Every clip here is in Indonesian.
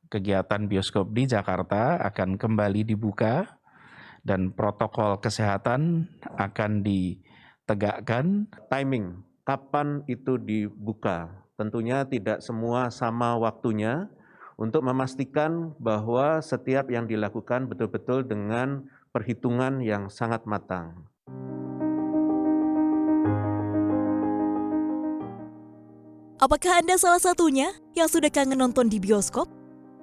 kegiatan bioskop di Jakarta akan kembali dibuka dan protokol kesehatan akan ditegakkan. Timing, kapan itu dibuka? Tentunya tidak semua sama waktunya untuk memastikan bahwa setiap yang dilakukan betul-betul dengan perhitungan yang sangat matang. Apakah Anda salah satunya yang sudah kangen nonton di bioskop?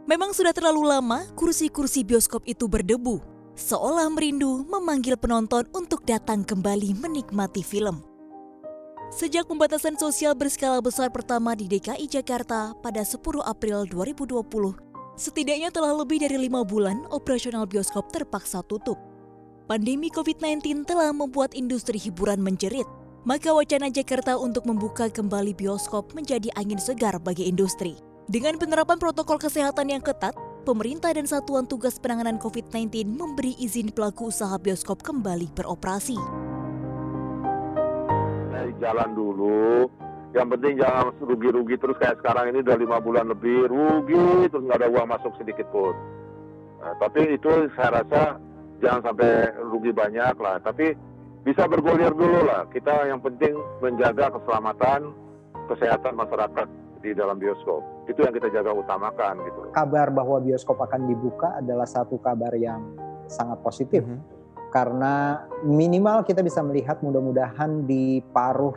Memang sudah terlalu lama kursi-kursi bioskop itu berdebu, seolah merindu memanggil penonton untuk datang kembali menikmati film. Sejak pembatasan sosial berskala besar pertama di DKI Jakarta pada 10 April 2020, setidaknya telah lebih dari 5 bulan operasional bioskop terpaksa tutup. Pandemi COVID-19 telah membuat industri hiburan menjerit, maka wacana Jakarta untuk membuka kembali bioskop menjadi angin segar bagi industri. Dengan penerapan protokol kesehatan yang ketat, pemerintah dan Satuan Tugas Penanganan COVID-19 memberi izin pelaku usaha bioskop kembali beroperasi. Jalan dulu, yang penting jangan rugi-rugi terus kayak sekarang ini udah 5 bulan lebih rugi terus nggak ada uang masuk sedikit pun. Tapi itu saya rasa jangan sampai rugi banyak lah, tapi bisa bergulir dulu lah. Kita yang penting menjaga keselamatan, kesehatan masyarakat di dalam bioskop. Itu yang kita jaga utamakan gitu. Kabar bahwa bioskop akan dibuka adalah satu kabar yang sangat positif. Karena minimal kita bisa melihat mudah-mudahan di paruh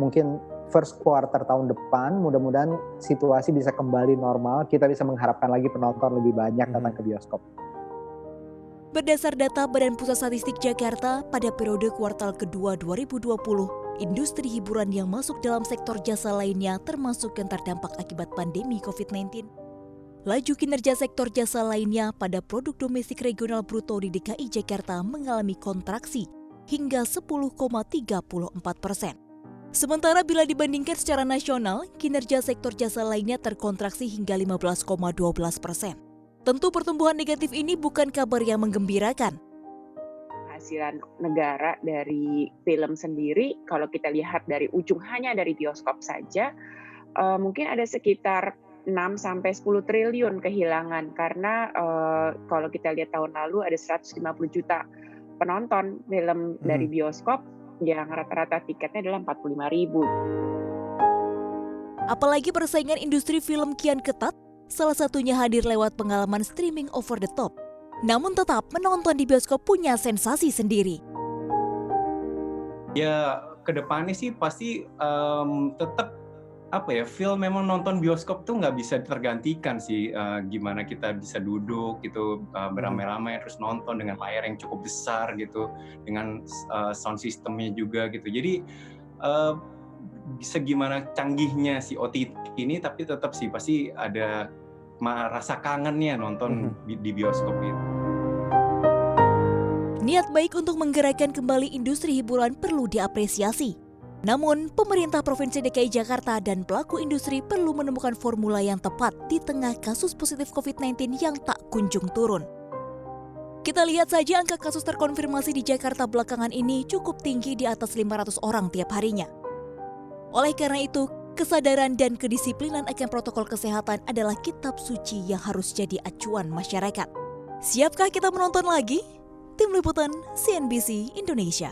mungkin first quarter tahun depan, mudah-mudahan situasi bisa kembali normal. Kita bisa mengharapkan lagi penonton lebih banyak datang ke bioskop. Berdasar data Badan Pusat Statistik Jakarta, pada periode kuartal kedua 2020, industri hiburan yang masuk dalam sektor jasa lainnya termasuk yang terdampak akibat pandemi COVID-19. Laju kinerja sektor jasa lainnya pada produk domestik regional bruto di DKI Jakarta mengalami kontraksi hingga 10,34%. Sementara bila dibandingkan secara nasional, kinerja sektor jasa lainnya terkontraksi hingga 15,12%. Tentu pertumbuhan negatif ini bukan kabar yang menggembirakan. Penghasilan negara dari film sendiri, kalau kita lihat dari ujung hanya dari bioskop saja, mungkin ada sekitar 6-10 triliun kehilangan karena kalau kita lihat tahun lalu ada 150 juta penonton film dari bioskop yang rata-rata tiketnya adalah 45.000. Apalagi persaingan industri film kian ketat, salah satunya hadir lewat pengalaman streaming over the top. Namun tetap menonton di bioskop punya sensasi sendiri. Ya kedepannya sih pasti tetap film memang nonton bioskop tuh nggak bisa tergantikan sih, gimana kita bisa duduk gitu beramai-ramai terus nonton dengan layar yang cukup besar gitu, dengan sound systemnya juga gitu. Jadi segimana canggihnya si OTT ini, tapi tetap sih pasti ada rasa kangennya nonton di bioskop itu. Niat baik untuk menggerakkan kembali industri hiburan perlu diapresiasi. Namun, pemerintah Provinsi DKI Jakarta dan pelaku industri perlu menemukan formula yang tepat di tengah kasus positif COVID-19 yang tak kunjung turun. Kita lihat saja angka kasus terkonfirmasi di Jakarta belakangan ini cukup tinggi di atas 500 orang tiap harinya. Oleh karena itu, kesadaran dan kedisiplinan akan protokol kesehatan adalah kitab suci yang harus jadi acuan masyarakat. Siapkah kita menonton lagi? Tim Liputan CNBC Indonesia.